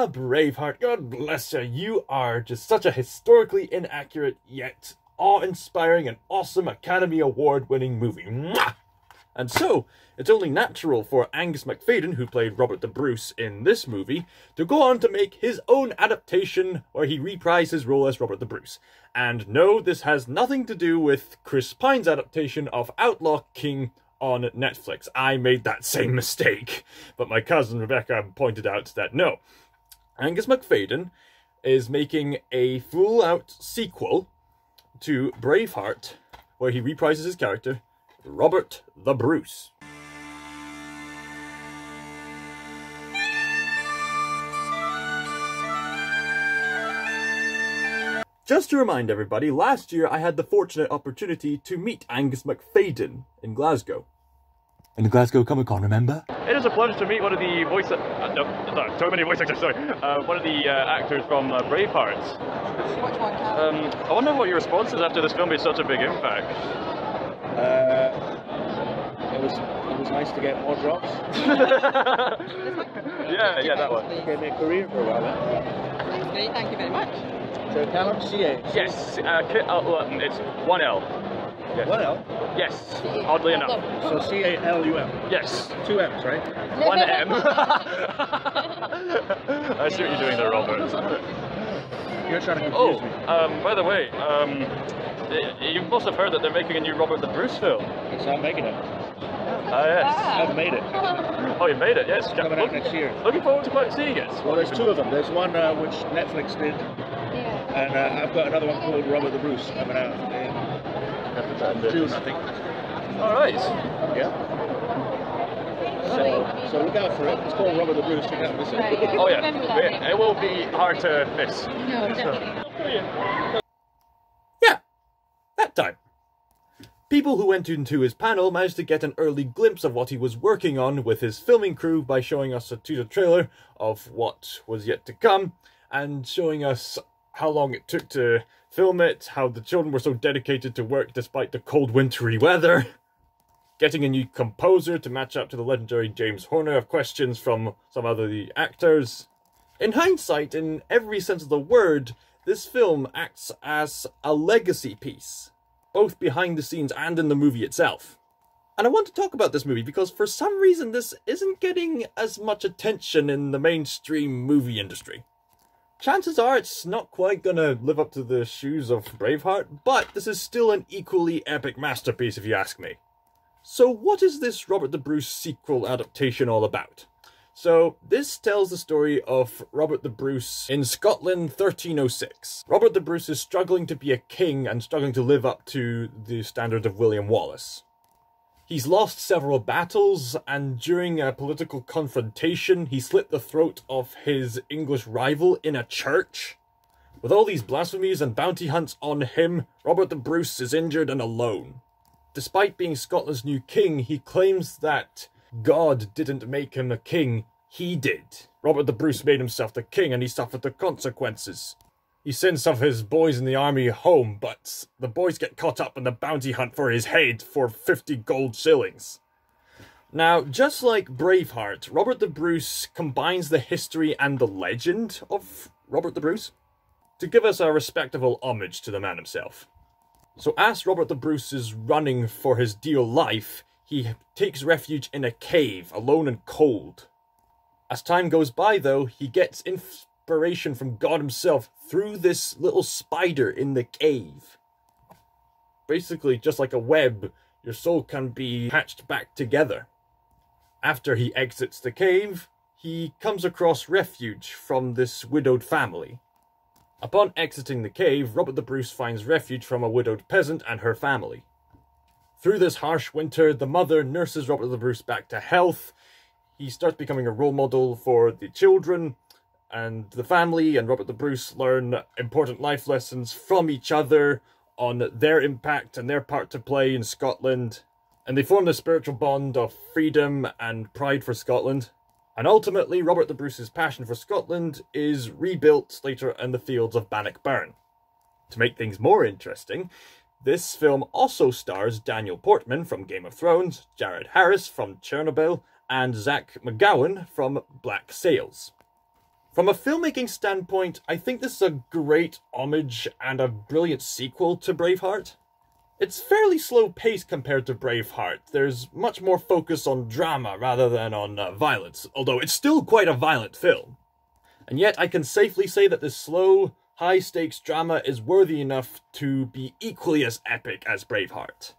Ah, Braveheart, God bless you. You are just such a historically inaccurate yet awe-inspiring and awesome Academy Award-winning movie. Mwah! And so, it's only natural for Angus MacFadyen, who played Robert the Bruce in this movie, to go on to make his own adaptation where he reprised his role as Robert the Bruce. And no, this has nothing to do with Chris Pine's adaptation of Outlaw King on Netflix. I made that same mistake, but my cousin Rebecca pointed out that no. Angus MacFadyen is making a full-out sequel to Braveheart, where he reprises his character, Robert the Bruce. Just to remind everybody, last year I had the fortunate opportunity to meet Angus MacFadyen in Glasgow. In the Glasgow Comic Con, remember? It is a pleasure to meet one of the voice... so many voice actors, sorry. One of the actors from Braveheart. Which one, Cal? I wonder what your response is after this film made such a big impact. It was nice to get more drops. yeah, that one. Gave me a career for a while then. Thank you very much. So Callum, CA? Yes, it's 1L. Yes. 1L? Yes, oddly enough. So C-A-L-U-M? Yes. 2 M's, right? 1M. I see what you're doing there, Robert. You're trying to confuse me. By the way, you must have heard that they're making a new Robert the Bruce film. So I'm making it. Yes. I've made it. Oh, you made it, yes. Coming out next year. Looking forward to seeing it. Well, there's 2 of them. There's one which Netflix did, and I've got another one called Robert the Bruce coming out in June, I think. Alright. Yeah. So look out for it. It's called Robert the Bruce. You can't miss it. Oh yeah. It will be hard to miss. No, definitely. Yeah. That time. People who went into his panel managed to get an early glimpse of what he was working on with his filming crew by showing us a teaser trailer of what was yet to come, and showing us how long it took to film it, how the children were so dedicated to work despite the cold wintry weather, getting a new composer to match up to the legendary James Horner of questions from some other actors. In hindsight, in every sense of the word, this film acts as a legacy piece, both behind the scenes and in the movie itself. And I want to talk about this movie because for some reason this isn't getting as much attention in the mainstream movie industry. Chances are it's not quite gonna live up to the shoes of Braveheart, but this is still an equally epic masterpiece if you ask me. So what is this Robert the Bruce sequel adaptation all about? So, this tells the story of Robert the Bruce in Scotland 1306. Robert the Bruce is struggling to be a king and struggling to live up to the standard of William Wallace. He's lost several battles, and during a political confrontation, he slit the throat of his English rival in a church. With all these blasphemies and bounty hunts on him, Robert the Bruce is injured and alone. Despite being Scotland's new king, he claims that God didn't make him a king, he did. Robert the Bruce made himself the king and he suffered the consequences. He sends some of his boys in the army home, but the boys get caught up in the bounty hunt for his head for 50 gold shillings. Now, just like Braveheart, Robert the Bruce combines the history and the legend of Robert the Bruce to give us a respectable homage to the man himself. So as Robert the Bruce is running for his dear life, he takes refuge in a cave, alone and cold. As time goes by, though, he gets inspiration from God himself through this little spider in the cave. Basically, just like a web, your soul can be patched back together. After he exits the cave, he comes across refuge from this widowed family. Upon exiting the cave, Robert the Bruce finds refuge from a widowed peasant and her family. Through this harsh winter, the mother nurses Robert the Bruce back to health. He starts becoming a role model for the children, and the family and Robert the Bruce learn important life lessons from each other on their impact and their part to play in Scotland. And they form the spiritual bond of freedom and pride for Scotland. And ultimately, Robert the Bruce's passion for Scotland is rebuilt later in the fields of Bannockburn. To make things more interesting, this film also stars Daniel Portman from Game of Thrones, Jared Harris from Chernobyl, and Zach McGowan from Black Sails. From a filmmaking standpoint, I think this is a great homage and a brilliant sequel to Braveheart. It's fairly slow paced compared to Braveheart. There's much more focus on drama rather than on violence, although it's still quite a violent film. And yet I can safely say that this slow, high stakes drama is worthy enough to be equally as epic as Braveheart.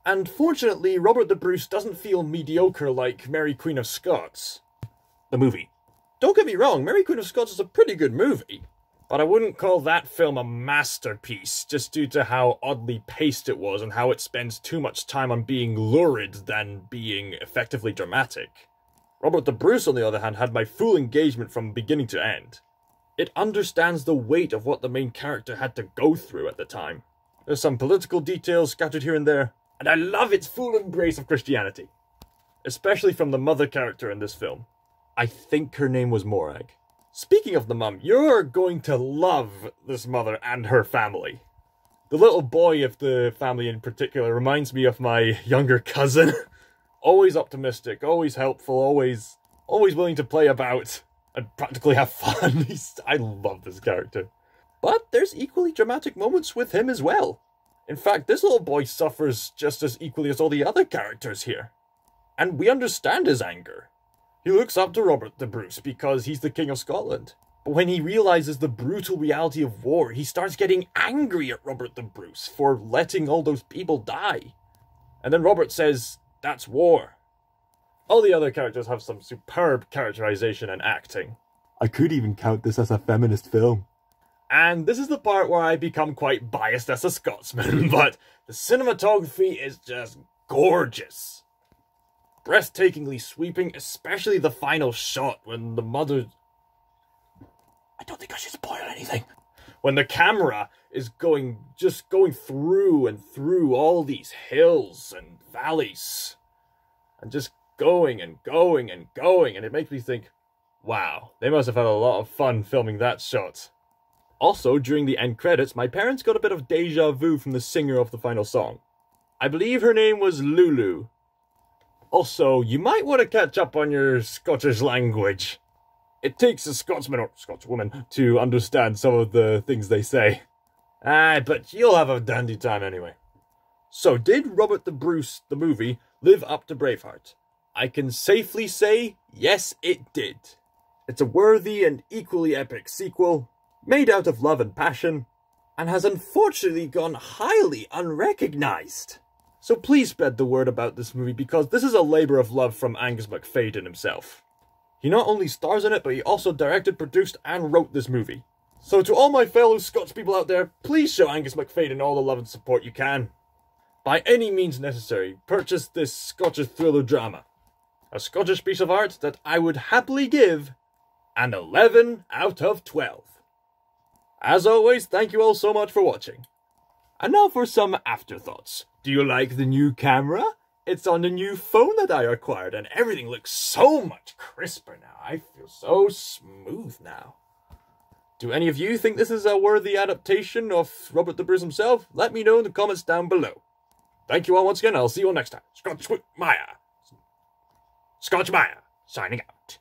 And fortunately, Robert the Bruce doesn't feel mediocre like Mary Queen of Scots. The movie. Don't get me wrong, Mary Queen of Scots is a pretty good movie. But I wouldn't call that film a masterpiece, just due to how oddly paced it was and how it spends too much time on being lurid than being effectively dramatic. Robert the Bruce, on the other hand, had my full engagement from beginning to end. It understands the weight of what the main character had to go through at the time. There's some political details scattered here and there, and I love its full embrace of Christianity. Especially from the mother character in this film. I think her name was Morag. Speaking of the mum, you're going to love this mother and her family. The little boy of the family in particular reminds me of my younger cousin. Always optimistic, always helpful, always willing to play about and practically have fun. I love this character. But there's equally dramatic moments with him as well. In fact, this little boy suffers just as equally as all the other characters here. And we understand his anger. He looks up to Robert the Bruce because he's the King of Scotland. But when he realizes the brutal reality of war, he starts getting angry at Robert the Bruce for letting all those people die. And then Robert says, "That's war." All the other characters have some superb characterization and acting. I could even count this as a feminist film. And this is the part where I become quite biased as a Scotsman, but the cinematography is just gorgeous. Breathtakingly sweeping, especially the final shot when the mother... I don't think I should spoil anything. When the camera is just going through and through all these hills and valleys. And just going and going and going, and it makes me think, wow, they must have had a lot of fun filming that shot. Also, during the end credits, my parents got a bit of deja vu from the singer of the final song. I believe her name was Lulu. Also, you might want to catch up on your Scottish language. It takes a Scotsman or Scotswoman to understand some of the things they say. But you'll have a dandy time anyway. So, did Robert the Bruce, the movie, live up to Braveheart? I can safely say, yes, it did. It's a worthy and equally epic sequel, made out of love and passion, and has unfortunately gone highly unrecognized. So please spread the word about this movie, because this is a labour of love from Angus MacFadyen himself. He not only stars in it, but he also directed, produced, and wrote this movie. So to all my fellow Scots people out there, please show Angus MacFadyen all the love and support you can. By any means necessary, purchase this Scottish thriller drama. A Scottish piece of art that I would happily give an 11 out of 12. As always, thank you all so much for watching. And now for some afterthoughts. Do you like the new camera? It's on the new phone that I acquired, and everything looks so much crisper now. I feel so smooth now. Do any of you think this is a worthy adaptation of Robert the Bruce himself? Let me know in the comments down below. Thank you all once again, I'll see you all next time. Scotch Maya, signing out.